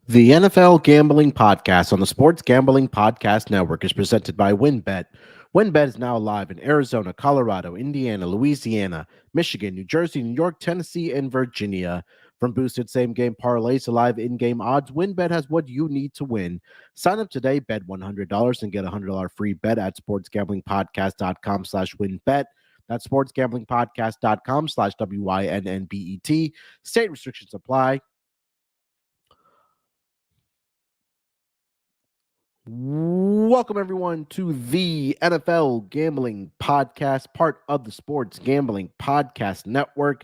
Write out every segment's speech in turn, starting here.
The NFL Gambling Podcast on the Sports Gambling Podcast Network is presented by WynnBET. WynnBET is now live in Arizona, Colorado, Indiana, Louisiana, Michigan, New Jersey, New York, Tennessee, and Virginia. From boosted same-game parlays to live in-game odds, WynnBET has what you need to win. Sign up today, bet $100, and get a $100 free bet at sportsgamblingpodcast.com/WynnBET. That's sportsgamblingpodcast.com/WYNNBET. State restrictions apply. Welcome, everyone, to the NFL Gambling Podcast, part of the Sports Gambling Podcast Network.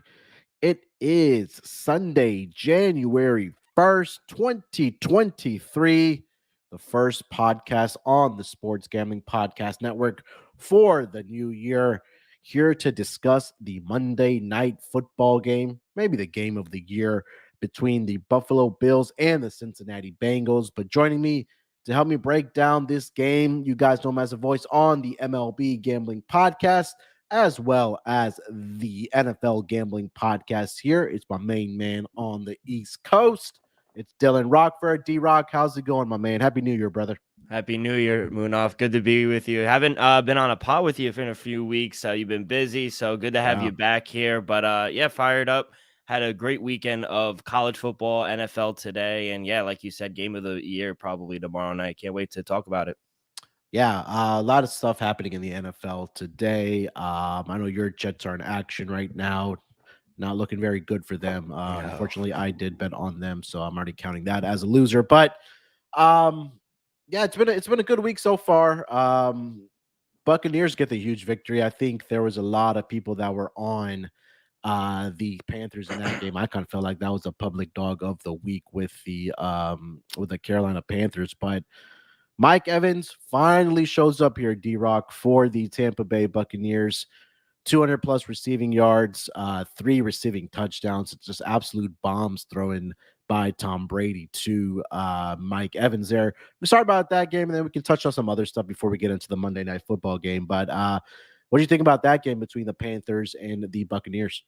It is Sunday, January 1st, 2023, the first podcast on the Sports Gambling Podcast Network for the new year. Here to discuss the Monday night football game, maybe the game of the year between the Buffalo Bills and the Cincinnati Bengals. But joining me to help me break down this game, you guys know him as a voice on the MLB Gambling Podcast, as well as the NFL Gambling Podcast here. It's my main man on the East Coast. It's Dylan Rockford. D-Rock, how's it going, my man? Happy New Year, brother. Happy New Year, Munaf. Good to be with you. Haven't been on a pod with you in a few weeks. You've been busy, so good to have you back here. But yeah, fired up. Had a great weekend of college football, NFL today, and yeah, like you said, game of the year probably tomorrow night. Can't wait to talk about it. Yeah, a lot of stuff happening in the NFL today. I know your Jets are in action right now. Not looking very good for them. Unfortunately, I did bet on them, so I'm already counting that as a loser. But yeah, it's been a good week so far. Buccaneers get the huge victory. I think there was a lot of people that were on the Panthers in that game. I kind of felt like that was a public dog of the week with the Carolina Panthers. But Mike Evans finally shows up here, D-Rock, for the Tampa Bay Buccaneers. 200 plus receiving yards, 3 receiving touchdowns. It's just absolute bombs thrown by Tom Brady to Mike Evans there. We're sorry about that game, and then we can touch on some other stuff before we get into the Monday Night Football game. But what do you think about that game between the Panthers and the Buccaneers?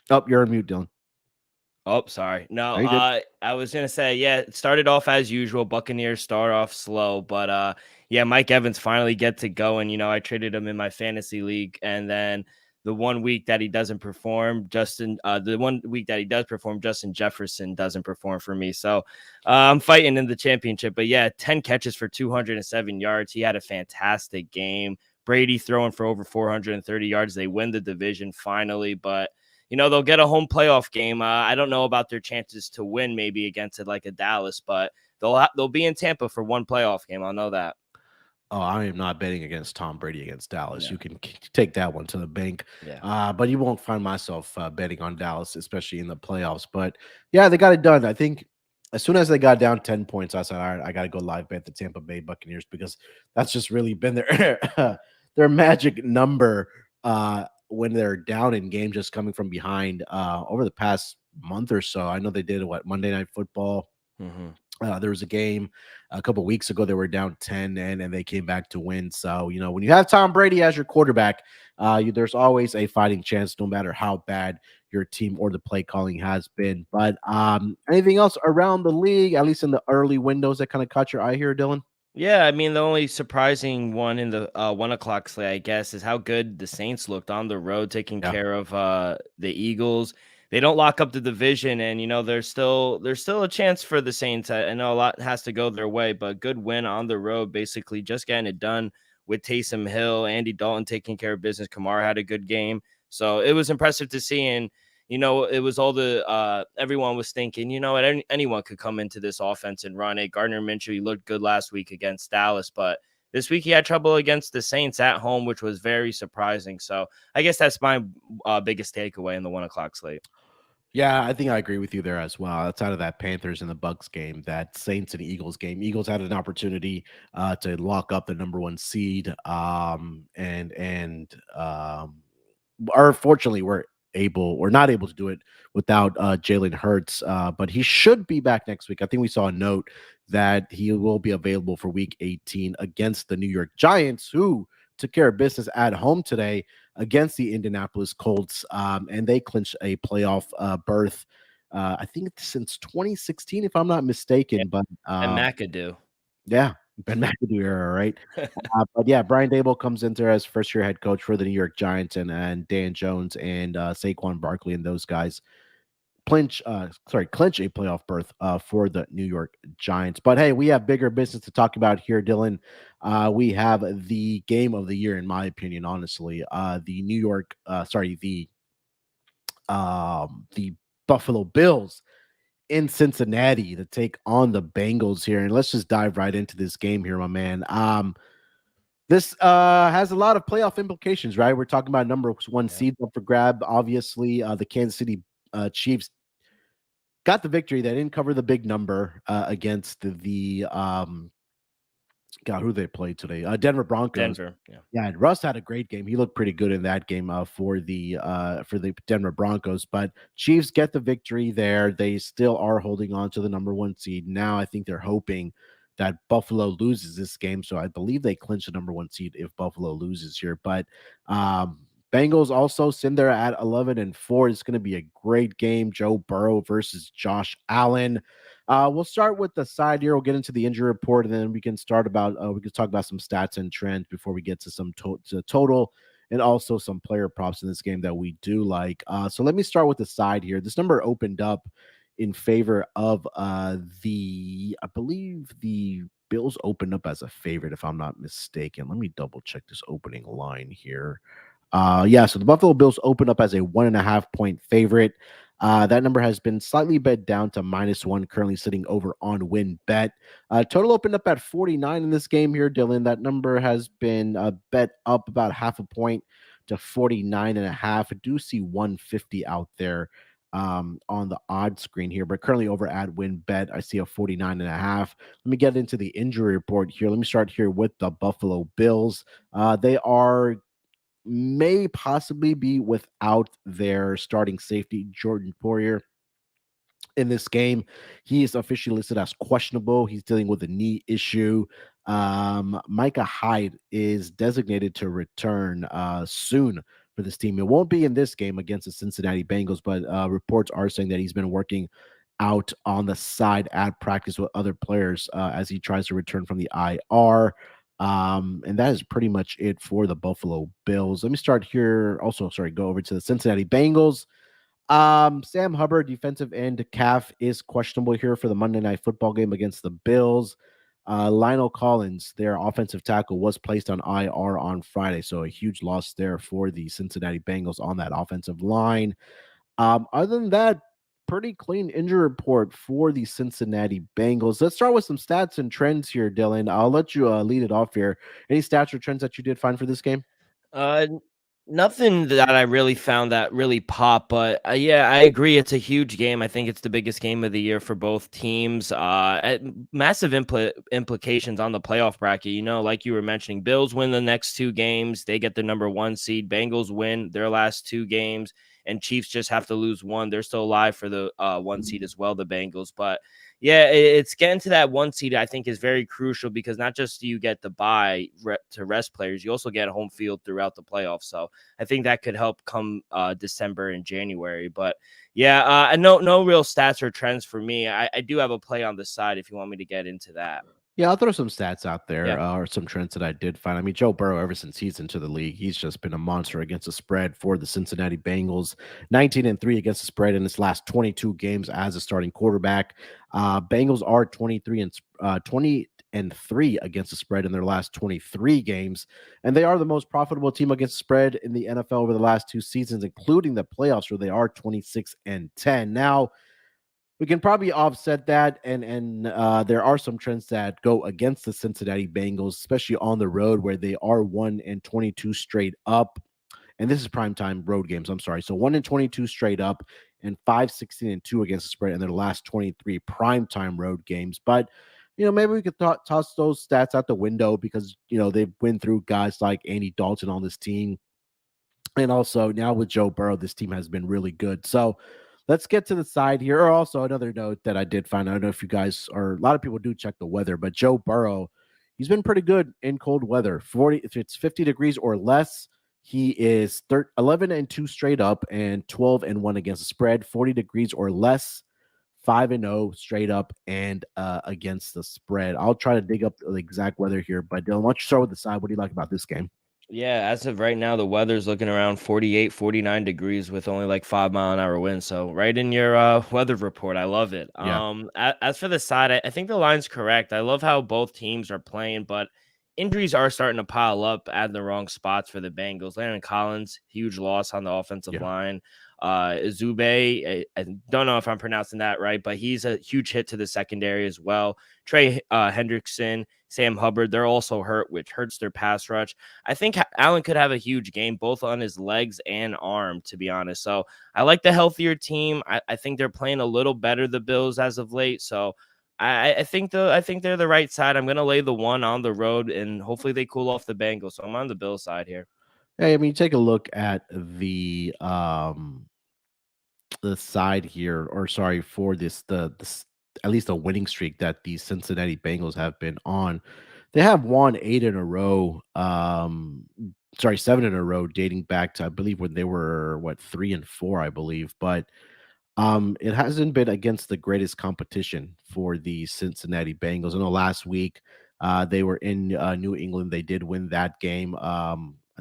Oh, you're on mute, Dylan. Oh, sorry. No, I was going to say, yeah, it started off as usual. Buccaneers start off slow, but yeah, Mike Evans finally gets it going. You know, I traded him in my fantasy league, and then the 1 week that he doesn't perform, Justin Jefferson doesn't perform for me. So I'm fighting in the championship, but yeah, 10 catches for 207 yards. He had a fantastic game. Brady throwing for over 430 yards. They win the division finally, but you know, they'll get a home playoff game. I don't know about their chances to win maybe against it like a Dallas, but they'll be in Tampa for one playoff game. I'll know that. Oh, I am not betting against Tom Brady against Dallas. Yeah. You can take that one to the bank. Yeah. But you won't find myself betting on Dallas, especially in the playoffs. But yeah, they got it done. I think as soon as they got down 10 points, I said, all right, I got to go live bet the Tampa Bay Buccaneers because that's just really been their magic number when they're down in games, just coming from behind over the past month or so. I know they did Monday Night Football. Mm-hmm. There was a game a couple weeks ago they were down 10 and they came back to win. So, you know, when you have Tom Brady as your quarterback, there's always a fighting chance no matter how bad your team or the play calling has been. But anything else around the league, at least in the early windows, that kind of caught your eye here, Dylan? Yeah, I mean, the only surprising one in the 1 o'clock slate, I guess, is how good the Saints looked on the road, taking care of the Eagles. They don't lock up the division, and you know there's still a chance for the Saints. I know a lot has to go their way, but good win on the road, basically just getting it done with Taysom Hill, Andy Dalton taking care of business. Kamara had a good game, so it was impressive to see. And you know, it was all the everyone was thinking, you know, anyone could come into this offense and run it. Gardner Minshew, he looked good last week against Dallas, but this week he had trouble against the Saints at home, which was very surprising. So I guess that's my biggest takeaway in the 1 o'clock slate. Yeah, I think I agree with you there as well. Outside of that Panthers and the Bucks game, that Saints and Eagles game, Eagles had an opportunity to lock up the number 1 seed, fortunately we're not able to do it without Jalen Hurts, but he should be back next week. I think we saw a note that he will be available for Week 18 against the New York Giants, who took care of business at home today against the Indianapolis Colts, and they clinched a playoff berth. I think since 2016, if I'm not Yeah, mistaken. But and McAdoo. yeah, Ben McAdoo era, right? But yeah, Brian Dable comes in there as first year head coach for the New York Giants, and Dan Jones and Saquon Barkley and those guys clinch a playoff berth for the New York Giants. But hey, we have bigger business to talk about here, Dylan. We have the game of the year, in my opinion, honestly. The New York, sorry, the Buffalo Bills in Cincinnati to take on the Bengals here. And let's just dive right into this game here, my man. This has a lot of playoff implications, right? We're talking about number one Yeah. seed up for grab. Obviously, the Kansas City Chiefs got the victory. They didn't cover the big number against the God, who they played today? Denver Broncos. Denver. Yeah. Yeah, and Russ had a great game. He looked pretty good in that game for the Denver Broncos. But Chiefs get the victory there. They still are holding on to the number one seed. Now I think they're hoping that Buffalo loses this game. So I believe they clinch the number one seed if Buffalo loses here. But Bengals also sitting there at 11-4. It's going to be a great game. Joe Burrow versus Josh Allen. We'll start with the side here. We'll get into the injury report, and then we can talk about some stats and trends before we get to some total and also some player props in this game that we do like. So let me start with the side here. This number opened up in favor of I believe the Bills opened up as a favorite, if I'm not mistaken. Let me double check this opening line here. Yeah, so the Buffalo Bills opened up as a 1.5-point favorite. That number has been slightly bet down to -1, currently sitting over on win bet. Total opened up at 49 in this game here, Dylan. That number has been bet up about half a point to 49.5. I do see 150 out there on the odd screen here, but currently over at win bet, I see a 49.5. Let me get into the injury report here. Let me start here with the Buffalo Bills. They may possibly be without their starting safety, Jordan Poyer, in this game. He is officially listed as questionable. He's dealing with a knee issue. Micah Hyde is designated to return soon for this team. It won't be in this game against the Cincinnati Bengals, but reports are saying that he's been working out on the side at practice with other players as he tries to return from the IR. And that is pretty much it for the Buffalo Bills. Let me start here. Also, sorry, go over to the Cincinnati Bengals. Sam Hubbard, defensive end calf, is questionable here for the Monday Night Football game against the Bills. Lionel Collins, their offensive tackle, was placed on IR on Friday, so a huge loss there for the Cincinnati Bengals on that offensive line. Other than that, pretty clean injury report for the Cincinnati Bengals. Let's start with some stats and trends here, Dylan. I'll let you lead it off here. Any stats or trends that you did find for this game? Uh, Nothing that I really found that really pop, but yeah, I agree. It's a huge game. I think it's the biggest game of the year for both teams. Massive implications on the playoff bracket. You know, like you were mentioning, Bills win the next two games, they get the number one seed. Bengals win their last two games, and Chiefs just have to lose one. They're still alive for the one seed as well, the Bengals. But yeah, it's getting to that one seed, I think, is very crucial because not just do you get the bye to rest players, you also get home field throughout the playoffs. So I think that could help come December and January. But yeah, no real stats or trends for me. I do have a play on the side if you want me to get into that. Yeah, I'll throw some stats out there Yeah. or some trends that I did find. I mean, Joe Burrow, ever since he's into the league, he's just been a monster against the spread for the Cincinnati Bengals. 19-3 against the spread in his last 22 games as a starting quarterback. Bengals are 20-3 against the spread in their last 23 games, and they are the most profitable team against the spread in the NFL over the last two seasons, including the playoffs, where they are 26-10. Now, we can probably offset that, and there are some trends that go against the Cincinnati Bengals, especially on the road where they are 1-22 straight up, and this is primetime road games. I'm sorry, so 1-22 straight up, and 5-16-2 against the spread in their last 23 primetime road games. But maybe we could toss those stats out the window because they've went through guys like Andy Dalton on this team, and also now with Joe Burrow, this team has been really good. So let's get to the side here. Or also another note that I did find, I don't know if you guys, or a lot of people do check the weather, but Joe Burrow, he's been pretty good in cold weather. 40, if it's 50 degrees or less, he is 11-2 straight up and 12-1 against the spread. 40 degrees or less, 5-0 straight up and against the spread. I'll try to dig up the exact weather here, but Dylan, why don't you start with the side? What do you like about this game? Yeah, as of right now, the weather's looking around 48, 49 degrees with only like 5-mile-an-hour winds. So right in your weather report. I love it. Yeah, As for the side, I think the line's correct. I love how both teams are playing, but injuries are starting to pile up at the wrong spots for the Bengals. Landon Collins, huge loss on the offensive yeah. line. Zube, I don't know if I'm pronouncing that right, but he's a huge hit to the secondary as well. Trey Hendrickson, Sam Hubbard, they're also hurt, which hurts their pass rush. I think Allen could have a huge game, both on his legs and arm, to be honest. So I like the healthier team. I think they're playing a little better, the Bills, as of late. So I think they're the right side. I'm gonna lay the one on the road, and hopefully they cool off the Bengals. So I'm on the Bills side here. Hey, I mean, take a look at the side here, or sorry, for this at least a winning streak that the Cincinnati Bengals have been on. They have won 8 in a row. Sorry, 7 in a row, dating back to I believe when they were what 3-4, I believe. But it hasn't been against the greatest competition for the Cincinnati Bengals. I know last week they were in New England. They did win that game. I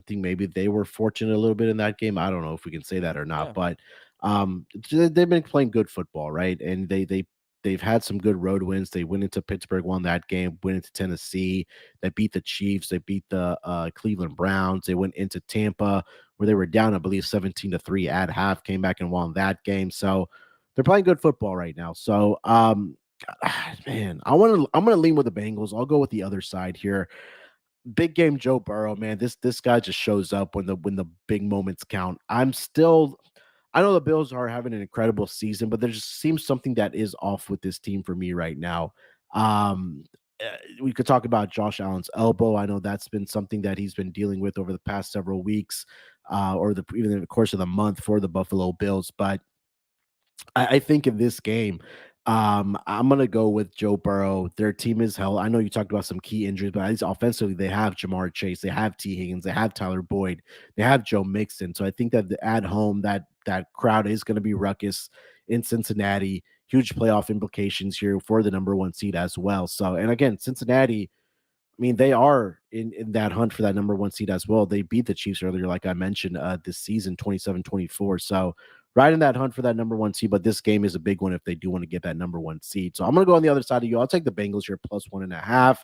think maybe they were fortunate a little bit in that game. I don't know if we can say that or not, Yeah. but they've been playing good football, right? And they've had some good road wins. They went into Pittsburgh, won that game, went into Tennessee, they beat the Chiefs, they beat the Cleveland Browns, they went into Tampa where they were down, I believe, 17-3 at half, came back and won that game. So they're playing good football right now. So man, I'm gonna lean with the Bengals. I'll go with the other side here. Big game Joe Burrow, man. This guy just shows up when the big moments count. I know the Bills are having an incredible season, but there just seems something that is off with this team for me right now. Um, we could talk about Josh Allen's elbow. I know that's been something that he's been dealing with over the past several weeks, or even in the course of the month for the Buffalo Bills. But I think in this game, I'm gonna go with Joe Burrow. Their team is hell. I know you talked about some key injuries, but at least offensively, they have Jamar Chase, they have T. Higgins, they have Tyler Boyd, they have Joe Mixon. So I think that at home, that crowd is going to be ruckus in Cincinnati. Huge playoff implications here for the number one seed as well. So, and again, Cincinnati, I mean, they are in that hunt for that number one seed as well. They beat the Chiefs earlier, like I mentioned, this season, 27-24. So right in that hunt for that number one seed, but this game is a big one if they do want to get that number one seed. So I'm going to go on the other side of you. I'll take the Bengals here plus 1.5.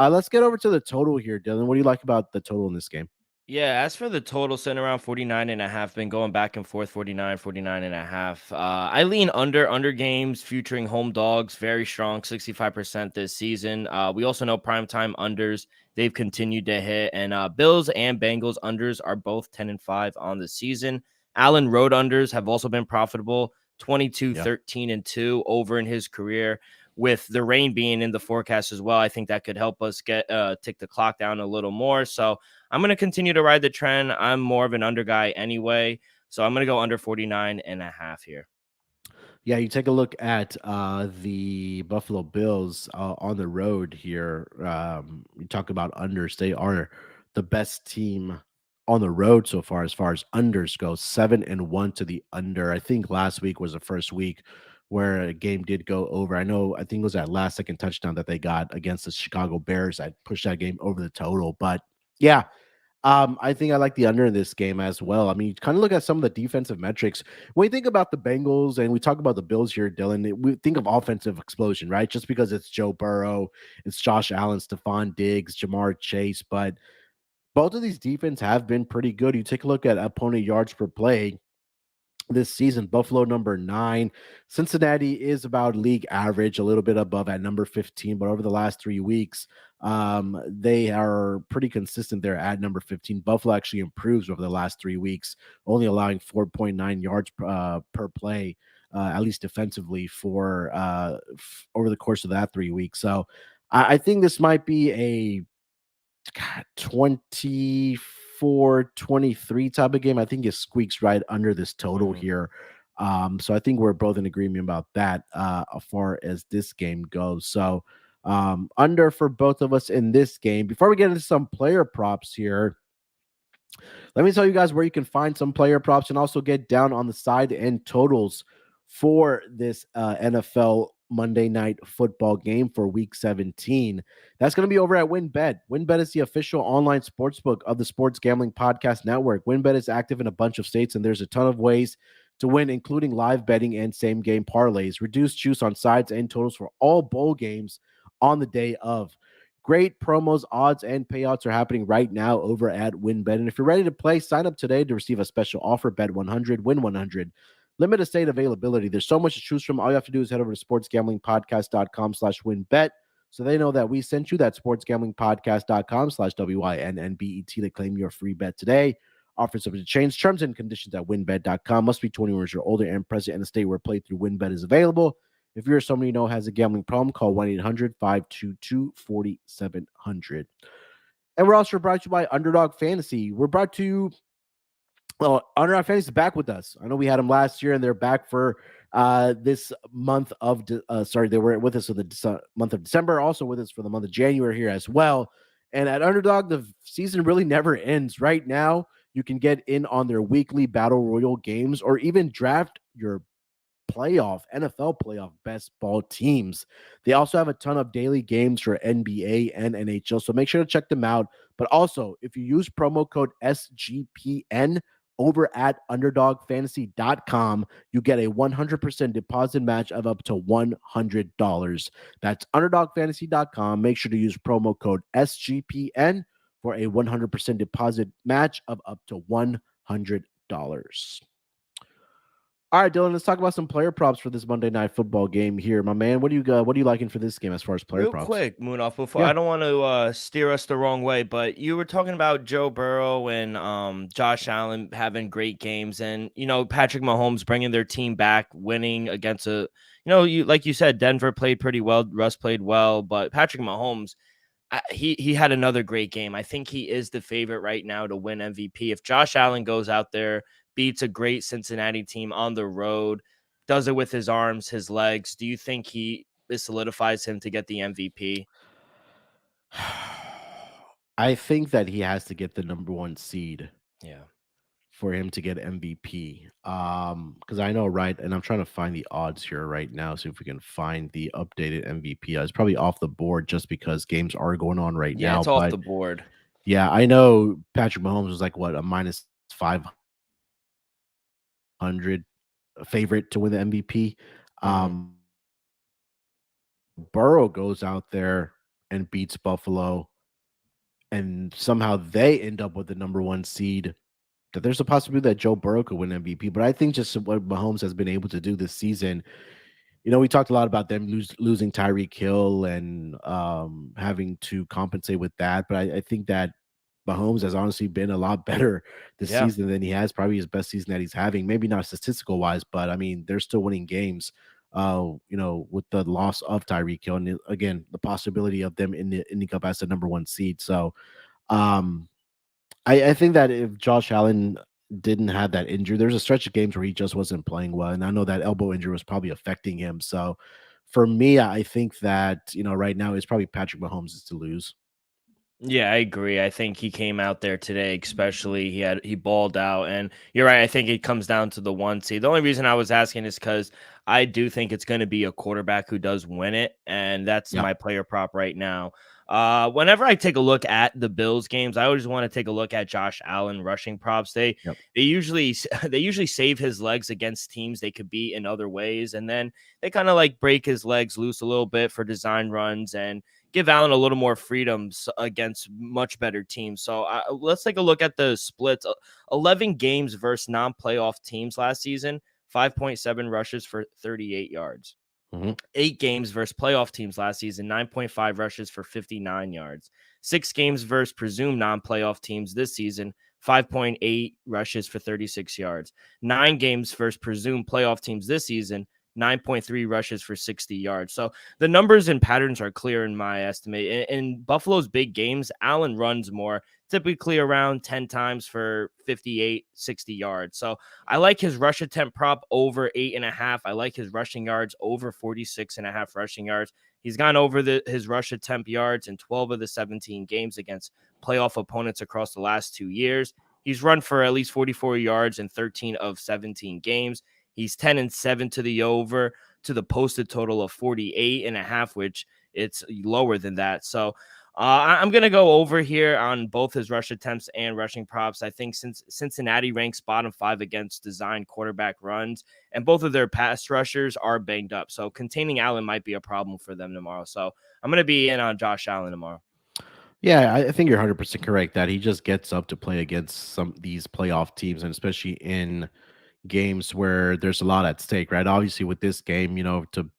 Let's get over to the total here, Dylan. What do you like about the total in this game? Yeah, as for the total, sitting around 49.5, been going back and forth, 49, 49.5. I lean under games featuring home dogs, very strong, 65% this season. We also know primetime unders, they've continued to hit, and Bills and Bengals unders are both 10-5 on the season. Allen road unders have also been profitable, 22, Yeah. 13, and 2 over in his career. With the rain being in the forecast as well, I think that could help us get tick the clock down a little more. So I'm going to continue to ride the trend. I'm more of an under guy anyway. So I'm going to go under 49.5 here. Yeah, you take a look at the Buffalo Bills on the road here. You talk about unders. They are the best team on the road so far as unders go. 7-1 to the under. I think last week was the first week where a game did go over. I think it was that last second touchdown that they got against the Chicago Bears that pushed that game over the total. But yeah, I think I like the under in this game as well. I mean, you kind of look at some of the defensive metrics. When we think about the Bengals and we talk about the Bills here, Dylan, we think of offensive explosion, right? Just because it's Joe Burrow, it's Josh Allen, Stephon Diggs, Jamar Chase, but both of these defense have been pretty good. You take a look at opponent yards per play this season. Buffalo number 9. Cincinnati is about league average, a little bit above at number 15, but over the last 3 weeks, they are pretty consistent there at number 15. Buffalo actually improves over the last 3 weeks, only allowing 4.9 yards per play, at least defensively, for over the course of that 3 weeks. So I think this might be a 24-23 type of game. I think it squeaks right under this total Mm. here. So I think we're both in agreement about that as far as this game goes. So Under for both of us in this game. Before we get into some player props here, let me tell you guys where you can find some player props and also get down on the side and totals for this NFL Monday Night Football game for Week 17. That's going to be over at WynnBET. WynnBET is the official online sportsbook of the Sports Gambling Podcast Network. WynnBET is active in a bunch of states, and there's a ton of ways to win, including live betting and same-game parlays. Reduced juice on sides and totals for all bowl games on the day of. Great promos, odds, and payouts are happening right now over at WynnBET. And if you're ready to play, sign up today to receive a special offer. Bet 100, win 100. Limited state availability. There's so much to choose from. All you have to do is head over to sportsgamblingpodcast.com/WynnBET so they know that we sent you. That sportsgamblingpodcast.com/WYNNBET to claim your free bet today. Offers subject to change. Terms and conditions at wynnbet.com. Must be 21 years or older and present in a state where playthrough WynnBET is available. If you're someone you know has a gambling problem, call 1-800-522-4700. And we're also brought to you by Underdog Fantasy. We're brought to you, Underdog Fantasy is back with us. I know we had them last year, and they're back for this month of, they were with us for the month of December, also with us for the month of January here as well. And at Underdog, the season really never ends. Right now, you can get in on their weekly Battle Royal games or even draft your NFL playoff best ball teams. They also have a ton of daily games for NBA and NHL, so make sure to check them out. But also, if you use promo code SGPN over at underdogfantasy.com, you get a 100% deposit match of up to $100. That's underdogfantasy.com. Make sure to use promo code SGPN for a 100% deposit match of up to $100. All right, Dylan, let's talk about some player props for this Monday Night Football game here, my man. What do you liking for this game as far as player Real props? quick, Munaf, before I don't want to steer us the wrong way, but you were talking about Joe Burrow and Josh Allen having great games, and Patrick Mahomes bringing their team back, winning against like you said, Denver played pretty well, Russ played well, but Patrick Mahomes, he had another great game. I think he is the favorite right now to win MVP. If Josh Allen goes out there, beats a great Cincinnati team on the road, does it with his arms, his legs, do you think this solidifies him to get the MVP? I think that he has to get the number one seed. Yeah. For him to get MVP. Because I know, right? And I'm trying to find the odds here right now, see if we can find the updated MVP. It's probably off the board just because games are going on right now. Yeah, it's off the board. Yeah, I know Patrick Mahomes was like what, a minus 500 favorite to win the MVP. Burrow goes out there and beats Buffalo, and somehow they end up with the number one seed. That there's a possibility that Joe Burrow could win MVP, but I think just what Mahomes has been able to do this season, we talked a lot about them losing Tyreek Hill and having to compensate with that, but I think that Mahomes has honestly been a lot better this season than he has, probably his best season that he's having. Maybe not statistical wise, but I mean, they're still winning games. With the loss of Tyreek Hill, and again, the possibility of them ending up as the number one seed. So, I think that if Josh Allen didn't have that injury, there's a stretch of games where he just wasn't playing well, and I know that elbow injury was probably affecting him. So, for me, I think that right now it's probably Patrick Mahomes is to lose. Yeah, I agree. I think he came out there today, especially he balled out, and you're right. I think it comes down to the one seed. The only reason I was asking is because I do think it's going to be a quarterback who does win it, and that's my player prop right now. Whenever I take a look at the Bills games, I always want to take a look at Josh Allen rushing props. They usually save his legs against teams they could beat in other ways, and then they kind of like break his legs loose a little bit for design runs and give Allen a little more freedoms against much better teams. So let's take a look at the splits. 11 games versus non-playoff teams last season, 5.7 rushes for 38 yards. 8 games versus playoff teams last season, 9.5 rushes for 59 yards. 6 games versus presumed non-playoff teams this season, 5.8 rushes for 36 yards. 9 games versus presumed playoff teams this season, 9.3 rushes for 60 yards. So the numbers and patterns are clear in my estimate. In Buffalo's big games, Allen runs more, typically around 10 times for 58, 60 yards. So I like his rush attempt prop over 8.5. I like his rushing yards over 46.5 rushing yards. He's gone over his rush attempt yards in 12 of the 17 games against playoff opponents across the last 2 years. He's run for at least 44 yards in 13 of 17 games. He's 10-7 to the over, to the posted total of 48.5, which it's lower than that. So I'm going to go over here on both his rush attempts and rushing props. I think since Cincinnati ranks bottom 5 against designed quarterback runs, and both of their pass rushers are banged up, so containing Allen might be a problem for them tomorrow. So I'm going to be in on Josh Allen tomorrow. Yeah, I think you're 100% correct that he just gets up to play against some these playoff teams, and especially in games where there's a lot at stake, right? Obviously, with this game, to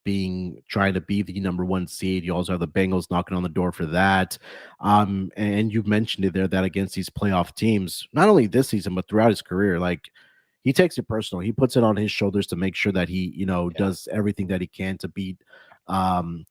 trying to be the number one seed, you also have the Bengals knocking on the door for that. And you mentioned it there that against these playoff teams, not only this season but throughout his career, like he takes it personal. He puts it on his shoulders to make sure that he, does everything that he can to beat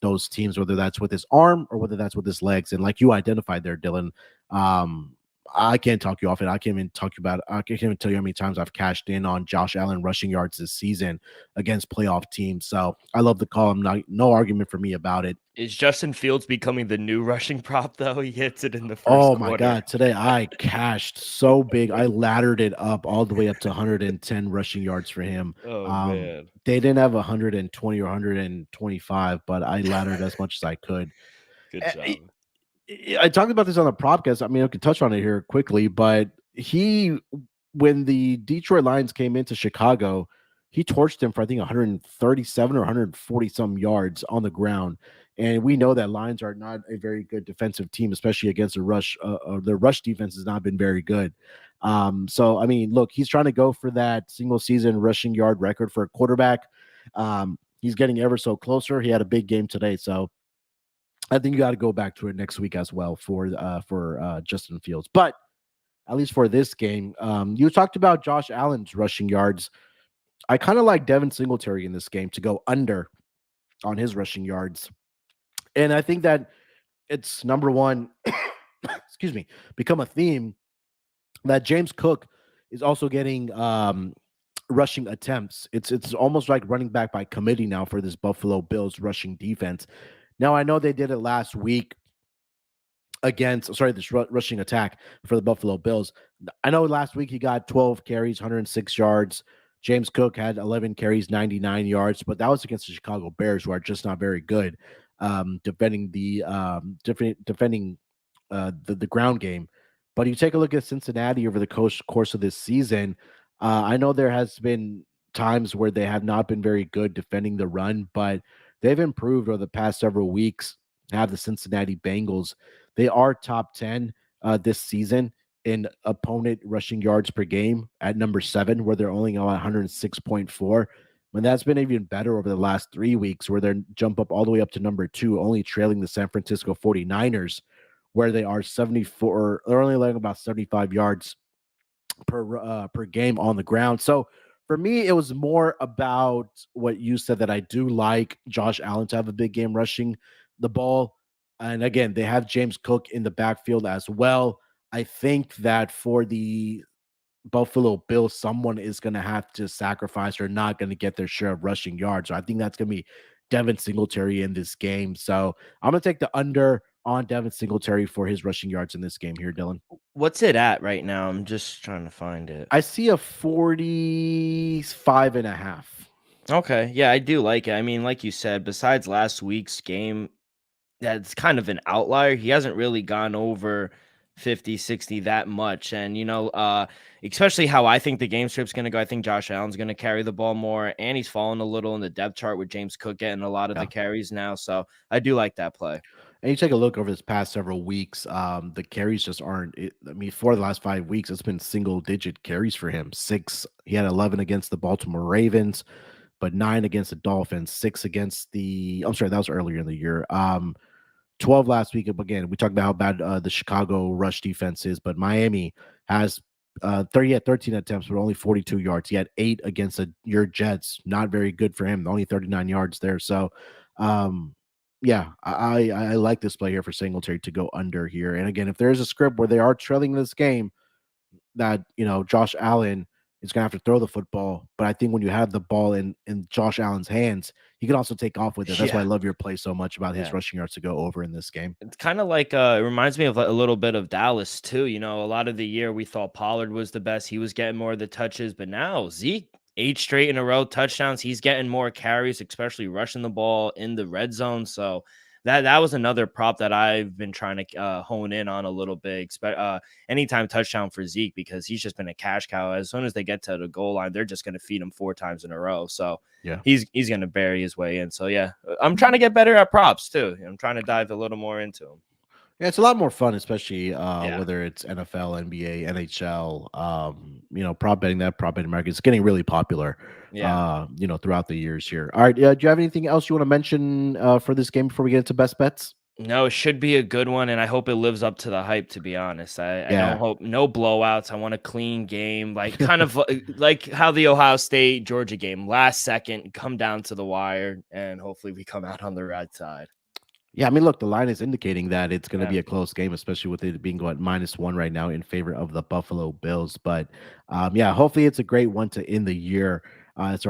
those teams, whether that's with his arm or whether that's with his legs. And like you identified there, Dylan, um, I can't talk you off it. I can't even talk about it. I can't even tell you how many times I've cashed in on Josh Allen rushing yards this season against playoff teams. So I love the call. No argument for me about it. Is Justin Fields becoming the new rushing prop, though? He hits it in the first Oh quarter. my God. Today I cashed so big. I laddered it up all the way up to 110 rushing yards for him. Oh, man. They didn't have 120 or 125, but I laddered as much as I could. Good job. I talked about this on the podcast. I mean, I could touch on it here quickly, but when the Detroit Lions came into Chicago, he torched them for I think 137 or 140 some yards on the ground. And we know that Lions are not a very good defensive team, especially against the rush. Their rush defense has not been very good. So I mean, look, he's trying to go for that single season rushing yard record for a quarterback. He's getting ever so closer. He had a big game today, so I think you got to go back to it next week as well for Justin Fields. But at least for this game, you talked about Josh Allen's rushing yards. I kind of like Devin Singletary in this game to go under on his rushing yards. And I think that it's number one, excuse me, become a theme that James Cook is also getting rushing attempts. It's almost like running back by committee now for this Buffalo Bills rushing defense. Now, I know they did it last week against, this rushing attack for the Buffalo Bills. I know last week he got 12 carries, 106 yards. James Cook had 11 carries, 99 yards, but that was against the Chicago Bears, who are just not very good defending the ground game. But you take a look at Cincinnati over the course of this season. I know there has been times where they have not been very good defending the run, but they've improved over the past several weeks. Have the Cincinnati Bengals. They are top 10 this season in opponent rushing yards per game at number 7, where they're only on 106.4. When that's been even better over the last 3 weeks, where they jump up all the way up to number 2, only trailing the San Francisco 49ers, where they are 74. They're only letting about 75 yards per game on the ground. So for me, it was more about what you said, that I do like Josh Allen to have a big game rushing the ball. And again, they have James Cook in the backfield as well. I think that for the Buffalo Bills, someone is going to have to sacrifice or not going to get their share of rushing yards. So I think that's going to be Devin Singletary in this game. So I'm going to take the under on Devin Singletary for his rushing yards in this game here, Dylan. What's it at right now? I'm just trying to find it. I see a 45.5. Okay. Yeah, I do like it. I mean, like you said, besides last week's game, that's kind of an outlier. He hasn't really gone over 50, 60 that much. And, especially how I think the game script's going to go, I think Josh Allen's going to carry the ball more, and he's fallen a little in the depth chart with James Cook getting a lot of the carries now. So I do like that play. And you take a look over this past several weeks, the carries just aren't. For the last 5 weeks, it's been single-digit carries for him. 6, he had 11 against the Baltimore Ravens, but 9 against the Dolphins, 6 against the. I'm sorry, that was earlier in the year. 12 last week. Again, we talked about how bad the Chicago rush defense is, but Miami has 13 attempts, but only 42 yards. He had 8 against your Jets. Not very good for him. Only 39 yards there. So, yeah, I like this play here for Singletary to go under here. And again, if there is a script where they are trailing this game, that Josh Allen He's gonna have to throw the football. But I think when you have the ball in Josh Allen's hands, he can also take off with it. That's why I Yeah. love your play so much about his Yeah. rushing yards to go over in this game. It's kind of like it reminds me of a little bit of Dallas too. You know, a lot of the year we thought Pollard was the best. He was getting more of the touches, but now Zeke, 8 straight in a row touchdowns. He's getting more carries, especially rushing the ball in the red zone. So that was another prop that I've been trying to hone in on a little bit. Anytime touchdown for Zeke, because he's just been a cash cow. As soon as they get to the goal line, they're just going to feed him 4 times in a row. So Yeah. he's going to bury his way in. So yeah, I'm trying to get better at props too. I'm trying to dive a little more into them. Yeah, it's a lot more fun, especially Yeah. whether it's NFL, NBA, NHL. Prop betting, that prop betting market is getting really popular. Yeah. Throughout the years here. All right, do you have anything else you want to mention for this game before we get into best bets? No, it should be a good one, and I hope it lives up to the hype, to be honest. I don't Yeah, hope no blowouts. I want a clean game, like kind of like how the Ohio State Georgia game, last second, come down to the wire, and hopefully we come out on the right side. yeah. I mean, look, the line is indicating that it's going to Yeah. be a close game, especially with it being going -1 right now in favor of the Buffalo Bills. But yeah, hopefully it's a great one to end the year. It's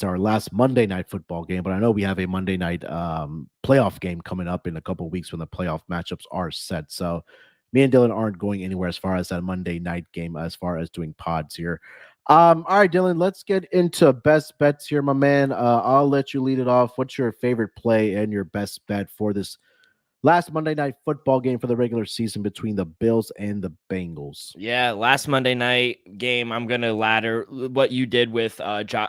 our last Monday night football game, but I know we have a Monday night playoff game coming up in a couple weeks when the playoff matchups are set. So me and Dylan aren't going anywhere as far as that Monday night game, as far as doing pods here. All right, Dylan, let's get into best bets here, my man. I'll let you lead it off. What's your favorite play and your best bet for this last Monday night football game for the regular season between the Bills and the Bengals? Yeah, last Monday night game, I'm gonna ladder what you did with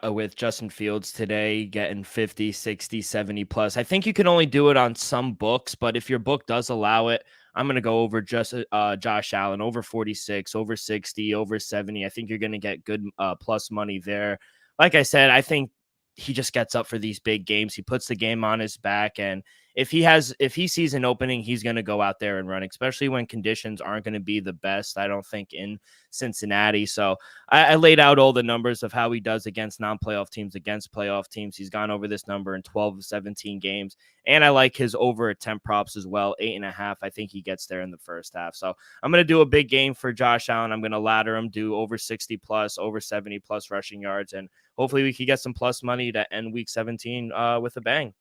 with Justin Fields today, getting 50, 60, 70 plus. I think you can only do it on some books, but if your book does allow it, I'm gonna go over just Josh Allen over 46, over 60, over 70. I think you're gonna get good plus money there. Like I said, I think he just gets up for these big games. He puts the game on his back, and if he sees an opening, he's going to go out there and run, especially when conditions aren't going to be the best, I don't think, in Cincinnati. So I laid out all the numbers of how he does against non-playoff teams, against playoff teams. He's gone over this number in 12 of 17 games. And I like his over attempt props as well, 8.5. I think he gets there in the first half. So I'm going to do a big game for Josh Allen. I'm going to ladder him, do over 60 plus, over 70 plus rushing yards. And hopefully we can get some plus money to end week 17 with a bang.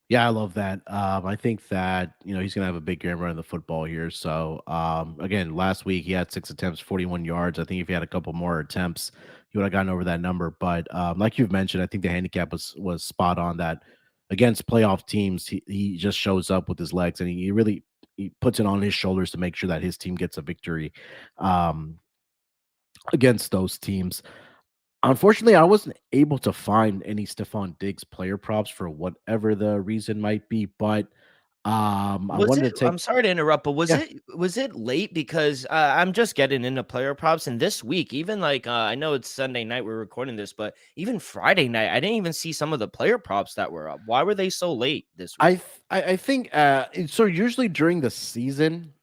Yeah, I love that. I think that he's gonna have a big game running the football here. So again, last week he had 6 attempts, 41 yards. I think if he had a couple more attempts, he would have gotten over that number. But like you've mentioned, I think the handicap was spot on that against playoff teams. He just shows up with his legs and he really he puts it on his shoulders to make sure that his team gets a victory um, against those teams. Unfortunately, I wasn't able to find any Stephon Diggs player props for whatever the reason might be, but I Was wanted it to take I'm sorry to interrupt, but yeah. was it late? Because, I'm just getting into player props, and this week, even, like, I know it's Sunday night we're recording this, but even Friday night, I didn't even see some of the player props that were up. Why were they so late this week? I think so usually during the season,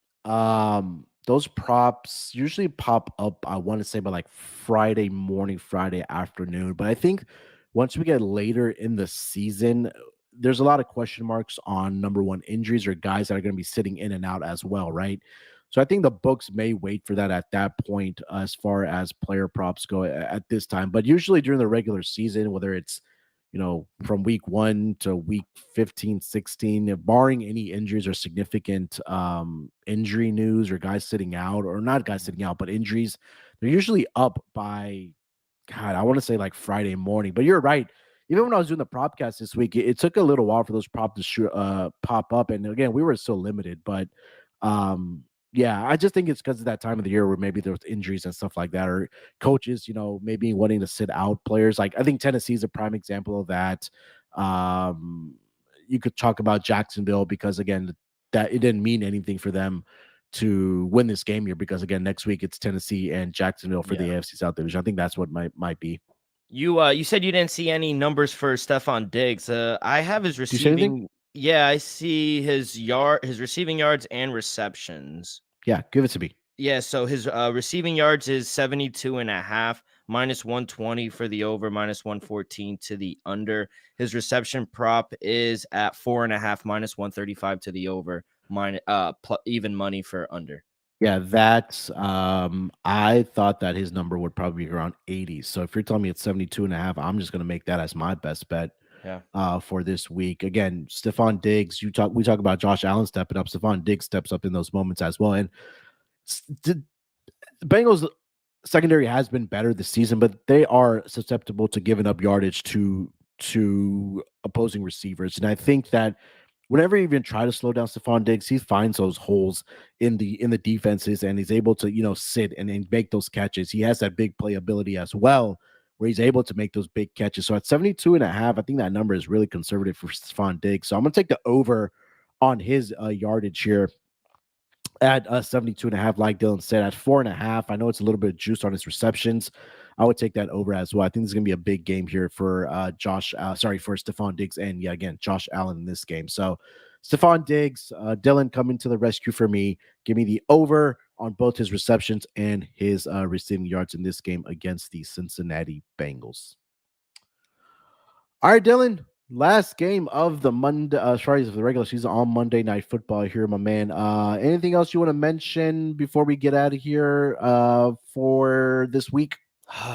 those props usually pop up, I want to say by like Friday morning, Friday afternoon. But I think once we get later in the season, there's a lot of question marks on number one injuries or guys that are going to be sitting in and out as well, right? So I think the books may wait for that at that point as far as player props go at this time. But usually during the regular season, whether it's from week 1 to week 15, 16, if barring any injuries or significant injury news or guys sitting out or not guys sitting out, but injuries, they're usually up by, God, I want to say like Friday morning. But you're right. Even when I was doing the propcast this week, it took a little while for those props to pop up. And again, we were so limited, but yeah, I just think it's because of that time of the year where maybe there's injuries and stuff like that, or coaches, maybe wanting to sit out players. Like I think Tennessee is a prime example of that. Um, you could talk about Jacksonville because again, that it didn't mean anything for them to win this game here because again, next week it's Tennessee and Jacksonville for the Yeah. AFC South division. I think that's what might be. You said you didn't see any numbers for Stephon Diggs. I have his Do you see anything? receiving. Yeah, I see his receiving yards and receptions. Yeah, give it to me. Yeah, so his receiving yards is 72.5, -120 for the over, -114 to the under. His reception prop is at 4.5, -135 to the over, even money for under. Yeah, that's I thought that his number would probably be around 80. So if you're telling me it's 72.5, I'm just gonna make that as my best bet Yeah. for this week. Again, Stephon Diggs, we talk about Josh Allen stepping up. Stephon Diggs steps up in those moments as well. And the Bengals secondary has been better this season, but they are susceptible to giving up yardage to opposing receivers. And I think that whenever you even try to slow down Stephon Diggs, he finds those holes in the defenses and he's able to, sit and make those catches. He has that big playability as well, where he's able to make those big catches. So at 72.5, I think that number is really conservative for Stephon Diggs. So I'm gonna take the over on his yardage here at 72.5, like Dylan said, at 4.5. I know it's a little bit of juice on his receptions. I would take that over as well. I think this is gonna be a big game here for for Stephon Diggs and yeah, again, Josh Allen in this game. So Stephon Diggs, Dylan coming to the rescue for me. Give me the over on both his receptions and his receiving yards in this game against the Cincinnati Bengals. All right, Dylan. Last game of the Monday, sorry, of the regular season on Monday Night Football here, my man. Anything else you want to mention before we get out of here for this week?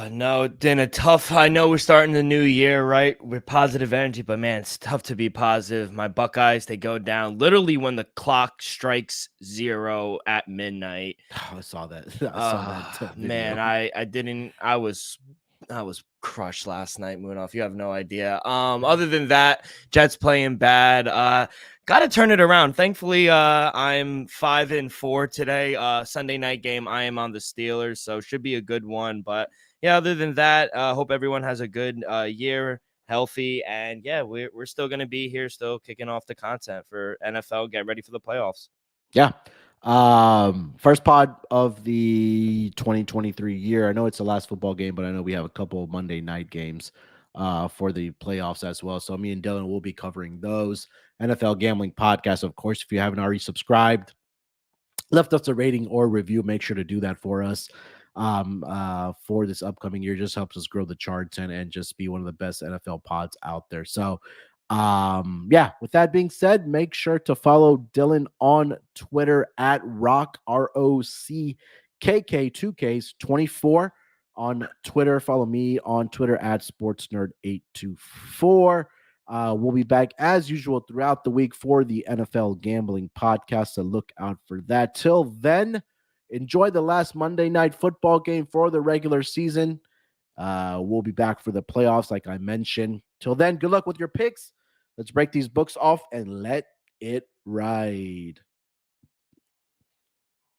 No, then a tough. I know we're starting the new year, right? With positive energy, but man, it's tough to be positive. My Buckeyes, they go down literally when the clock strikes 0 at midnight. Oh, I saw that. I saw that video. Man, I didn't. I was crushed last night, Munaf. You have no idea. Other than that, Jets playing bad. Got to turn it around. Thankfully, I'm 5-4 today. Sunday night game, I am on the Steelers, so should be a good one. But yeah, other than that, hope everyone has a good year, healthy, and yeah, we're still gonna be here, still kicking off the content for NFL. Get ready for the playoffs. Yeah. First pod of the 2023 year. I know it's the last football game, but I know we have a couple of Monday night games for the playoffs as well. So me and Dylan will be covering those. NFL Gambling Podcast, of course. If you haven't already subscribed, left us a rating or review, make sure to do that for us for this upcoming year. Just helps us grow the charts and just be one of the best NFL pods out there. So yeah, with that being said, make sure to follow Dylan on Twitter at RockRockKK2Ks24 on Twitter. Follow me on Twitter at SportsNerd824. We'll be back as usual throughout the week for the NFL Gambling Podcast. So look out for that. Till then, enjoy the last Monday Night Football game for the regular season. We'll be back for the playoffs, like I mentioned. Till then, good luck with your picks. Let's break these books off and let it ride.